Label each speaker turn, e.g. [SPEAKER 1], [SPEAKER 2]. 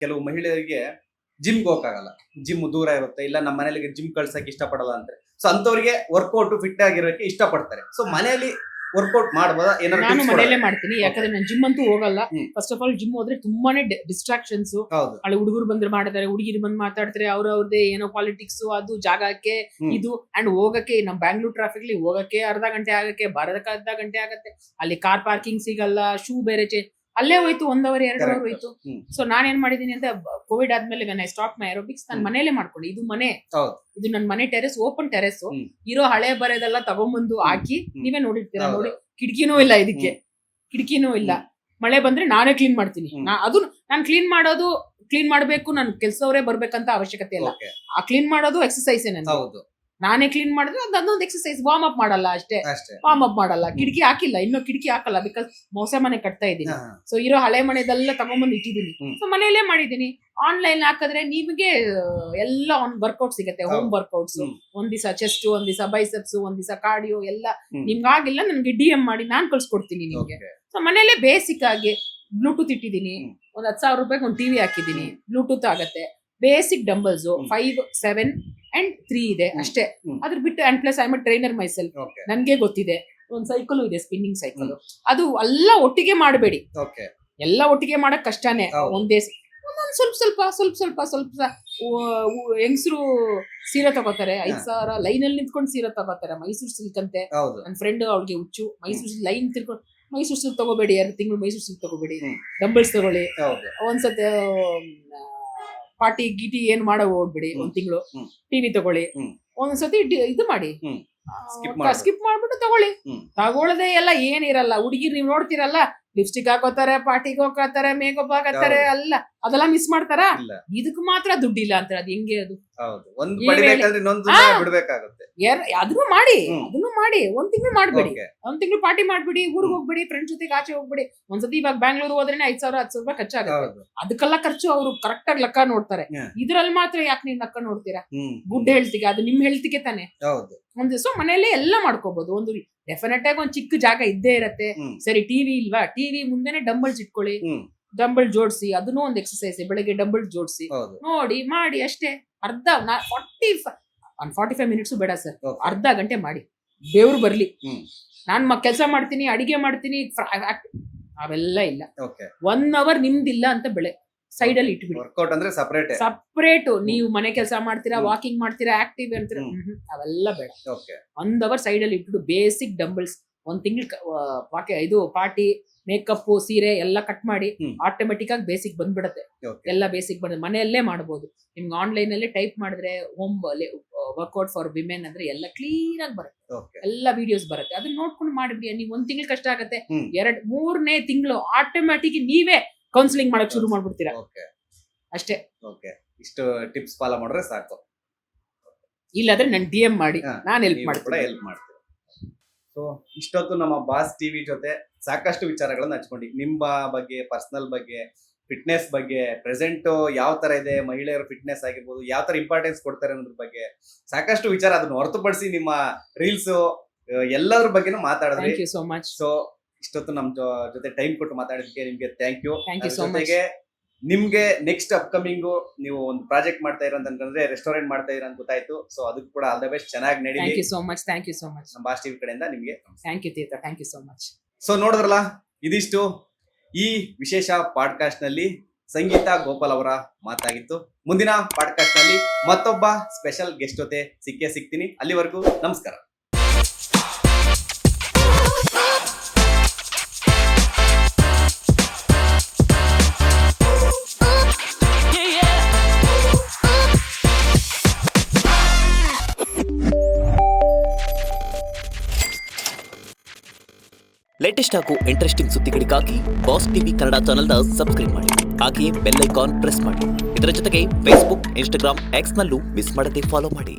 [SPEAKER 1] ಕೆಲವು ಮಹಿಳೆಯರಿಗೆ ಜಿಮ್ಗೆ ಹೋಗಕ್ಕಾಗಲ್ಲ, ಜಿಮ್ ದೂರ ಇರುತ್ತೆ, ಇಲ್ಲ ನಮ್ಮ ಮನೇಲಿ ಜಿಮ್ ಕಳ್ಸಕ್ ಇಷ್ಟಪಡಲ್ಲ ಅಂತಾರೆ. ಸೊ ಅಂತವ್ರಿಗೆ ವರ್ಕೌಟ್ ಫಿಟ್ ಆಗಿರೋಕೆ ಇಷ್ಟಪಡ್ತಾರೆ. ಸೊ ಮನೆಯಲ್ಲಿ ವರ್ಕೌಟ್ ಮಾಡಬಹುದಾ? ಏನಾದ್ರು
[SPEAKER 2] ನಾನು
[SPEAKER 1] tips
[SPEAKER 2] ಮನೆಯಲ್ಲೇ
[SPEAKER 1] ಕೊಡೋದಾ?
[SPEAKER 2] ಮಾಡ್ತೀನಿ, ಯಾಕಂದ್ರೆ ನಾನು ಜಿಮ್ ಅಂತೂ ಹೋಗಲ್ಲ.
[SPEAKER 1] ಹ್ಮ್.
[SPEAKER 2] ಫಸ್ಟ್ ಆಫ್ ಆಲ್ ಜಿಮ್ ಹೋದ್ರೆ ತುಂಬಾನೇ ಡಿಸ್ಟ್ರಾಕ್ಷನ್ಸ್.
[SPEAKER 1] ಹೌದು.
[SPEAKER 2] ಅಲ್ಲಿ ಹುಡುಗರು ಬಂದ್ರೆ ಮಾಡ್ತಾರೆ, ಹುಡುಗಿರು ಬಂದ್ ಮಾತಾಡ್ತಾರೆ, ಅವ್ರವ್ರದೇ ಏನೋ ಪಾಲಿಟಿಕ್ಸ್, ಅದು ಜಾಗಕ್ಕೆ
[SPEAKER 1] ಹ್ಮ್.
[SPEAKER 2] ಇದು. ಅಂಡ್ ಹೋಗಕ್ಕೆ ನಮ್ ಬ್ಯಾಂಗ್ಳೂರ್ ಟ್ರಾಫಿಕ್ ಅಲ್ಲಿ ಹೋಗಕ್ಕೆ ಅರ್ಧ ಗಂಟೆ ಆಗಕ್ಕೆ, ಬರೋದಕ್ಕೆ ಅರ್ಧ ಗಂಟೆ ಆಗತ್ತೆ. ಅಲ್ಲಿ ಕಾರ್ ಪಾರ್ಕಿಂಗ್ ಸಿಗಲ್ಲ, ಶೂ ಬೇರೆ ಅಲ್ಲೇ ಹೋಯ್ತು 1 hour 2 hour
[SPEAKER 1] Correct.
[SPEAKER 2] ಹೋಯ್ತು.
[SPEAKER 1] ಹ್ಮ್.
[SPEAKER 2] ಸೊ ನಾನೇನ್ ಮಾಡಿದೀನಿ ಅಂತ, ಕೋವಿಡ್ ಆದ್ಮೇಲೆ ನಾನು ಸ್ಟಾಪ್ ಮೈ ಏರೋಬಿಕ್ಸ್ ನಾನು ಮನೇಲೆ ಮಾಡ್ಕೊಂಡು, ಇದು ಮನೆ,
[SPEAKER 1] ಹೌದು.
[SPEAKER 2] ಇದು ನನ್ನ ಮನೆ ಟೆರೆಸ್, ಓಪನ್ ಟೆರೆಸ್.
[SPEAKER 1] ಹ್ಮ್.
[SPEAKER 2] ಇರೋ ಹಳೆ ಬರೆದೆಲ್ಲ ತಗೊಂಡ್ಬಂದು ಹಾಕಿ,
[SPEAKER 1] ಹ್ಮ್.
[SPEAKER 2] ನೀವೇ ನೋಡಿರ್ತೀರಾ
[SPEAKER 1] ಹೌದು.
[SPEAKER 2] ನೋಡಿ, ಕಿಟಕಿನೂ ಇಲ್ಲ ಇದಕ್ಕೆ, ಕಿಟಕಿನೂ ಇಲ್ಲ. ಮಳೆ ಬಂದ್ರೆ ನಾನೇ ಕ್ಲೀನ್ ಮಾಡ್ತೀನಿ.
[SPEAKER 1] ಹ್ಮ್.
[SPEAKER 2] ನಾನು ಕ್ಲೀನ್ ಮಾಡ್ಬೇಕು, ನನ್ ಕೆಲ್ಸದವರೇ ಬರ್ಬೇಕಂತ ಅವಶ್ಯಕತೆ ಇಲ್ಲ.
[SPEAKER 1] Okay.
[SPEAKER 2] ಆ ಕ್ಲೀನ್ ಮಾಡೋದು ಎಕ್ಸರ್ಸೈಸ್
[SPEAKER 1] ಹೌದು.
[SPEAKER 2] ನಾನೇ ಕ್ಲೀನ್ ಮಾಡಿದ್ರೆ ಅದೊಂದು ಎಕ್ಸರ್ಸೈಸ್. ವಾರ್ಮ್ ಅಪ್ ಮಾಡಲ್ಲ ಅಷ್ಟೇ,
[SPEAKER 1] ಅಷ್ಟೇ.
[SPEAKER 2] ವಾರ್ಮ್ ಅಪ್ ಮಾಡಲ್ಲ. ಕಿಟಕಿ ಹಾಕಿಲ್ಲ, ಇನ್ನೂ ಕಿಟಕಿ ಹಾಕಲ್ಲ, ಬಿಕಾಸ್ ಹೊಸ ಮನೆ ಕಟ್ತಾ ಇದ್ದೀನಿ.
[SPEAKER 1] ಹಾ.
[SPEAKER 2] ಸೊ ಇರೋ ಹಳೆ ಮನೆದೆಲ್ಲ ತಗೊಂಡ್ಬಂದು ಇಟ್ಟಿದ್ದೀನಿ.
[SPEAKER 1] ಹ್ಮ್.
[SPEAKER 2] ಸೊ ಮನೆಯಲ್ಲೇ ಮಾಡಿದೀನಿ. ಆನ್ಲೈನ್ ಹಾಕಿದ್ರೆ ನಿಮಗೆ ಎಲ್ಲ ವರ್ಕೌಟ್ ಸಿಗುತ್ತೆ, ಹೋಮ್
[SPEAKER 1] ಹೌದು.
[SPEAKER 2] ವರ್ಕೌಟ್ಸ್.
[SPEAKER 1] ಹ್ಮ್.
[SPEAKER 2] ಒಂದ್ ದಿವಸ ಚೆಸ್ಟ್, ಒಂದ್ ದಿವಸ ಬೈಸೆಪ್ಸ್, ಒಂದ್ ದಿವಸ ಕಾರ್ಡಿಯೋ ಎಲ್ಲ.
[SPEAKER 1] ಹ್ಮ್.
[SPEAKER 2] ನಿಮ್ಗಾಗಿಲ್ಲ ನನ್ಗೆ DM ಮಾಡಿ ನಾನ್ ಕಳ್ಸ್ಕೊಡ್ತೀನಿ ನಿಮ್ಗೆ.
[SPEAKER 1] Okay.
[SPEAKER 2] ಸೊ ಮನೇಲೆ ಬೇಸಿಕ್ ಆಗಿ ಬ್ಲೂಟೂತ್ ಇಟ್ಟಿದ್ದೀನಿ,
[SPEAKER 1] ಹ್ಮ್.
[SPEAKER 2] ಒಂದ್ 10,000 ರೂಪಾಯಿಗೆ ಒಂದು ಟಿವಿ ಹಾಕಿದ್ದೀನಿ, ಬ್ಲೂಟೂತ್ ಆಗತ್ತೆ. ಬೇಸಿಕ್ ಡಂಬಲ್ಸ್ 5, 7 and 3 ಇದೆ ಅಷ್ಟೇ.
[SPEAKER 1] ಹ್ಮ್.
[SPEAKER 2] ಅದ್ರ ಬಿಟ್ಟು and plus I am trainer myself,
[SPEAKER 1] Okay.
[SPEAKER 2] ನನ್ಗೆ ಗೊತ್ತಿದೆ. ಒಂದ್ ಸೈಕಲ್ ಇದೆ, ಸ್ಪಿನ್ನಿಂಗ್ ಸೈಕಲ್. ಅದು ಎಲ್ಲ ಒಟ್ಟಿಗೆ ಮಾಡಬೇಡಿ,
[SPEAKER 1] Okay.
[SPEAKER 2] ಎಲ್ಲ ಒಟ್ಟಿಗೆ ಮಾಡಕ್ ಕಷ್ಟನೇ.
[SPEAKER 1] ಹೌದು.
[SPEAKER 2] ಒಂದೊಂದ್ ಸ್ವಲ್ಪ ಹೆಂಗಸರು ಸೀರೆ ತಗೋತಾರೆ, 5,000 ಲೈನಲ್ಲಿ ನಿಂತ್ಕೊಂಡು ಸೀರೆ ತಗೋತಾರೆ. ಮೈಸೂರು ಸಿಲ್ಕ್ ಅಂತೆ,
[SPEAKER 1] ಹೌದು.
[SPEAKER 2] ನನ್ನ ಫ್ರೆಂಡ್ ಅವ್ಳಿಗೆ ಹುಚ್ಚು. ಮೈಸೂರು ಲೈನ್ ತಿರ್ಕೊಂಡು ಮೈಸೂರು ಸಿಲ್ಕ್ ತಗೋಬೇಡಿ, 2 ತಿಂಗಳು ಮೈಸೂರು ಸಿಲ್ಕ್ ತಗೋಬೇಡಿ,
[SPEAKER 1] ಹ್ಮ್.
[SPEAKER 2] ಡಂಬಲ್ಸ್ ತಗೊಳ್ಳಿ.
[SPEAKER 1] ಹೌದು.
[SPEAKER 2] ಒಂದ್ಸತಿ ಪಾರ್ಟಿ ಗೀಟಿ ಏನ್ ಮಾಡೋ ಹೋಗ್ಬಿಡಿ,
[SPEAKER 1] ಹ್ಮ್.
[SPEAKER 2] 1 ತಿಂಗಳು
[SPEAKER 1] ಹ್ಮ್.
[SPEAKER 2] ಟಿವಿ ತಗೊಳ್ಳಿ.
[SPEAKER 1] ಹ್ಮ್.
[SPEAKER 2] ಒಂದ್ಸತಿ ಇದು ಮಾಡಿ,
[SPEAKER 1] ಹ್ಮ್. Skip ಮಾಡ್ಬಿಡು.
[SPEAKER 2] ಸ್ಕಿಪ್ ಮಾಡ್ಬಿಟ್ಟು ತಗೊಳ್ಳಿ.
[SPEAKER 1] ಹ್ಮ್.
[SPEAKER 2] ತಗೊಳ್ಳದೆ ಎಲ್ಲ ಏನಿರಲ್ಲ. ಹುಡುಗಿರ್ ನೀವ್ ನೋಡ್ತಿರಲ್ಲ, ಲಿಪ್ಸ್ಟಿಕ್ ಹಾಕೋತಾರೆ, ಪಾರ್ಟಿಗೆ ಹೋಗ್ತಾರೆ, ಮೇಕಪ್ ಹಾಕತ್ತಾರೆ, ಅಲ್ಲ ಅದೆಲ್ಲ ಮಿಸ್ ಮಾಡ್ತಾರ.
[SPEAKER 1] ಇಲ್ಲ.
[SPEAKER 2] ಇದಕ್ ಮಾತ್ರ ದುಡ್ಡಿಲ್ಲ ಅಂತಾರೆ. ಅದ್ ಹೆಂಗೆ ಅದು?
[SPEAKER 1] ಹೌದು. ಒಂದು
[SPEAKER 2] ಈ ವೇಳೆ-
[SPEAKER 1] ಪಡಿಬೇಕಾದ್ರೆ ಇನ್ನೊಂದು
[SPEAKER 2] ಹಾ.
[SPEAKER 1] ಬಿಡ್ಬೇಕಾಗುತ್ತೆ.
[SPEAKER 2] ಅದನ್ನು ಮಾಡಿ,
[SPEAKER 1] ಹ್ಮ್.
[SPEAKER 2] ಅದನ್ನು ಮಾಡಿ. 1 ತಿಂಗಳು ಮಾಡ್ಬೇಡಿ,
[SPEAKER 1] Okay.
[SPEAKER 2] 1 ತಿಂಗಳು ಪಾರ್ಟಿ ಮಾಡ್ಬಿಡಿ, ಊರಿಗೆ ಹೋಗ್ಬಿಡಿ, ಫ್ರೆಂಡ್ಸ್ ಜೊತೆಗೆ ಆಚೆ ಹೋಗ್ಬಿಡಿ. ಒಂದ್ಸತಿ ಇವಾಗ ಬ್ಯಾಂಗ್ಳೂರ್ ಹೋದ್ರೆ 5,000 10,000 ರೂಪಾಯಿ ಖರ್ಚಾಗುತ್ತೆ.
[SPEAKER 1] ಹೌದು.
[SPEAKER 2] ಅದಕ್ಕೆಲ್ಲ ಖರ್ಚು ಅವರು ಕರೆಕ್ಟ್ ಆಗಿ ಲೆಕ್ಕ ನೋಡ್ತಾರೆ.
[SPEAKER 1] Yeah.
[SPEAKER 2] ಇದ್ರಲ್ಲಿ ಮಾತ್ರ ಯಾಕೆ ನೀವ್ ಲೆಕ್ಕ ನೋಡ್ತೀರಾ?
[SPEAKER 1] ಹ್ಮ್.
[SPEAKER 2] ಗುಡ್ ಹೆಲ್ತ್ಗೆ, ಅದು ನಿಮ್ ಹೆಲ್ತ್ಗೆ ತಾನೆ.
[SPEAKER 1] ಹೌದು.
[SPEAKER 2] ಒಂದ್ ದಿವಸ ಮನೆಯಲ್ಲೇ ಎಲ್ಲ ಮಾಡ್ಕೋಬಹುದು. ಒಂದು ಡೆಫಿನೆಟ್ ಆಗಿ ಒಂದ್ ಚಿಕ್ಕ ಜಾಗ ಇದ್ದೇ ಇರತ್ತೆ.
[SPEAKER 1] ಹ್ಮ್.
[SPEAKER 2] ಸರಿ, ಟಿವಿ ಇಲ್ವಾ, ಟಿವಿ ಮುಂದೆನೆ ಡಂಬಲ್ಸ್ ಇಟ್ಕೊಳ್ಳಿ,
[SPEAKER 1] ಹ್ಮ್.
[SPEAKER 2] ಡಂಬಲ್ ಜೋಡಿಸಿ, ಅದನ್ನೂ ಒಂದು ಎಕ್ಸರ್ಸೈಸ್. ಬೆಳಗ್ಗೆ ಡಂಬಲ್ ಜೋಡಿಸಿ
[SPEAKER 1] ಹೌದು.
[SPEAKER 2] ನೋಡಿ, ಮಾಡಿ ಅಷ್ಟೇ. 45 ಮಿನಿಟ್ಸ್ ಬೇಡ ಸರ್,
[SPEAKER 1] Okay.
[SPEAKER 2] ಅರ್ಧ ಗಂಟೆ ಮಾಡಿ, ದೇವ್ರು ಬರ್ಲಿ.
[SPEAKER 1] ಹ್ಮ್.
[SPEAKER 2] ನಾನ್ ಕೆಲಸ ಮಾಡ್ತೀನಿ, ಅಡಿಗೆ ಮಾಡ್ತೀನಿ, ಅವೆಲ್ಲ ಇಲ್ಲ.
[SPEAKER 1] Okay.
[SPEAKER 2] 1 hour ನಿಮ್ದಿಲ್ಲ ಅಂತ ಬೆಳೆ ಸೈಡ್ ಅಲ್ಲಿ ಇಟ್ಬಿಡಿ.
[SPEAKER 1] ವರ್ಕೌಟ್ ಅಂದ್ರೆ
[SPEAKER 2] ಸಪ್ರೇಟ್. ನೀವು ಮನೆ ಕೆಲಸ ಮಾಡ್ತೀರಾ, ವಾಕಿಂಗ್ ಮಾಡ್ತೀರಾ, ಆಕ್ಟಿವ್ ಅಂತೀರಾ,
[SPEAKER 1] ಹ್ಮ್.
[SPEAKER 2] ಅವೆಲ್ಲ ಬೇಡ.
[SPEAKER 1] ಓಕೆ.
[SPEAKER 2] 1 hour ಸೈಡ್ ಅಲ್ಲಿ ಇಟ್ಬಿಟ್ಟು ಬೇಸಿಕ್ ಡಂಬಲ್ಸ್ 1 ತಿಂಗಳು ಇದು ಪಾರ್ಟಿ ಮೇಕಪ್ ಸೀರೆ ಎಲ್ಲ ಕಟ್ ಮಾಡಿ
[SPEAKER 1] ಹ್ಮ್.
[SPEAKER 2] ಆಟೋಮೆಟಿಕ್ ಆಗಿ ಬೇಸಿಕ್ ಬಂದ್ಬಿಡತ್ತೆ.
[SPEAKER 1] Okay.
[SPEAKER 2] ಎಲ್ಲ ಬೇಸಿಕ್ ಬಂದ ಮನೆಯಲ್ಲೇ ಮಾಡಬಹುದು. ನಿಮ್ಗೆ ಆನ್ಲೈನ್ ಅಲ್ಲೇ ಟೈಪ್ ಮಾಡಿದ್ರೆ ಹೋಮ್ ವರ್ಕೌಟ್ ಫಾರ್ ವಿಮೆನ್ ಅಂದ್ರೆ ಎಲ್ಲ ಕ್ಲೀನ್ ಆಗಿ ಬರುತ್ತೆ,
[SPEAKER 1] Okay.
[SPEAKER 2] ಎಲ್ಲ ವಿಡಿಯೋಸ್ ಬರುತ್ತೆ. ಅದನ್ನ ನೋಡ್ಕೊಂಡು ಮಾಡಿಬಿಡಿ. ನೀವು 1 ತಿಂಗಳು ಕಷ್ಟ ಆಗತ್ತೆ,
[SPEAKER 1] ಹ್ಮ್.
[SPEAKER 2] 3ನೇ ತಿಂಗಳು ಆಟೋಮೆಟಿಕ್ ನೀವೇ ಕೌನ್ಸಿಲಿಂಗ್ ಮಾಡಕ್ ಶುರು ಮಾಡ್ಬಿಡ್ತೀರಾ
[SPEAKER 1] Okay.
[SPEAKER 2] ಅಷ್ಟೇ.
[SPEAKER 1] Okay. ಇಷ್ಟು ಟಿಪ್ಸ್ ಫಾಲೋ ಮಾಡಿದ್ರೆ ಸಾಕು.
[SPEAKER 2] ಇಲ್ಲಾದ್ರೆ ನನ್ DM ಮಾಡಿ,
[SPEAKER 1] ಹಾ,
[SPEAKER 2] ನಾನು ಹೆಲ್ಪ್
[SPEAKER 1] ನೀವು ಕೂಡ
[SPEAKER 2] ಮಾಡ್ತೀನಿ.
[SPEAKER 1] ಹೆಲ್ಪ್ ಮಾಡ್ತೀರಾ. ಸೊ ಇಷ್ಟೊತ್ತು ನಮ್ಮ ಬಾಸ್ ಟಿವಿ ಜೊತೆ ಸಾಕಷ್ಟು ವಿಚಾರಗಳನ್ನ ಹಂಚ್ಕೊಂಡಿ. ನಿಮ್ಮ ಬಗ್ಗೆ, ಪರ್ಸನಲ್ ಬಗ್ಗೆ, ಫಿಟ್ನೆಸ್ ಬಗ್ಗೆ, ಪ್ರೆಸೆಂಟ್ ಯಾವ ತರ ಇದೆ, ಮಹಿಳೆಯರ ಫಿಟ್ನೆಸ್ ಆಗಿರ್ಬೋದು, ಯಾವ ತರ ಇಂಪಾರ್ಟೆನ್ಸ್ ಕೊಡ್ತಾರೆ ಅನ್ನೋದ್ರ ಬಗ್ಗೆ ಸಾಕಷ್ಟು ವಿಚಾರ, ಅದನ್ನ ಹೊರತುಪಡಿಸಿ ನಿಮ್ಮ ರೀಲ್ಸ್ ಎಲ್ಲದ್ರ ಬಗ್ಗೆನೂ ಮಾತಾಡಿದ್ರಿ.
[SPEAKER 2] Thank you so much.
[SPEAKER 1] So ಇಷ್ಟೊತ್ತು ನಮ್ ಜೊತೆ ಟೈಮ್ ಕೊಟ್ಟು ಮಾತಾಡಿದಕ್ಕೆ ನಿಮ್ಗೆ thank you.
[SPEAKER 2] Thank you so much.
[SPEAKER 1] ಜೊತೆಗೆ ನಿಮ್ಗೆ ನೆಕ್ಸ್ಟ್ ಅಪ್ಕಮಿಂಗ್ ನೀವು ಒಂದು ಪ್ರಾಜೆಕ್ಟ್ ಮಾಡ್ತಾ ಇರೋ ಅಂತಂದ್ರೆ ರೆಸ್ಟೋರೆಂಟ್ ಮಾಡ್ತಾ ಇರೋ ಅಂತ ಗೊತ್ತಾಯ್ತು. ಸೊ ಅದಕ್ಕೆ ಕೂಡ ಆಲ್ ದ ಬೆಸ್ಟ್, ಚೆನ್ನಾಗಿ ನಡೀಲಿ.
[SPEAKER 2] Thank you so much. Thank you so much.
[SPEAKER 1] ನಮ್ಮ ಬಾಸ್ ಟಿವಿ ಕಡೆಯಿಂದ ನಿಮ್ಗೆ
[SPEAKER 2] thank you Theertha. Thank you so much.
[SPEAKER 1] So ನೋಡಿದ್ರಲ್ಲ, ಇದಿಷ್ಟು ಈ ವಿಶೇಷ ಪಾಡ್ಕಾಸ್ಟ್ ನಲ್ಲಿ ಸಂಗೀತ ಗೋಪಾಲ್ ಅವರ ಮಾತಾಗಿತ್ತು. ಮುಂದಿನ ಪಾಡ್ಕಾಸ್ಟ್ ನಲ್ಲಿ ಮತ್ತೊಬ್ಬ ಸ್ಪೆಷಲ್ ಗೆಸ್ಟ್ ಜೊತೆ ಸಿಗ್ತೀನಿ. ಅಲ್ಲಿವರೆಗೂ ನಮಸ್ಕಾರ.
[SPEAKER 3] ಲೇಟೆಸ್ಟ್ ಹಾಗೂ ಇಂಟ್ರೆಸ್ಟಿಂಗ್ ಸುದ್ದಿಗಳಿಗಾಗಿ ಬಾಸ್ ಟಿವಿ ಕನ್ನಡ ಚಾನೆಲ್ನ ಸಬ್ಸ್ಕ್ರೈಬ್ ಮಾಡಿ. ಹಾಗೆಯೇ ಬೆಲ್ ಐಕಾನ್ ಪ್ರೆಸ್ ಮಾಡಿ. ಇದರ ಜೊತೆಗೆ ಫೇಸ್ಬುಕ್, ಇನ್ಸ್ಟಾಗ್ರಾಮ್, ಎಕ್ಸ್ನಲ್ಲೂ ಮಿಸ್ ಮಾಡದೆ ಫಾಲೋ ಮಾಡಿ.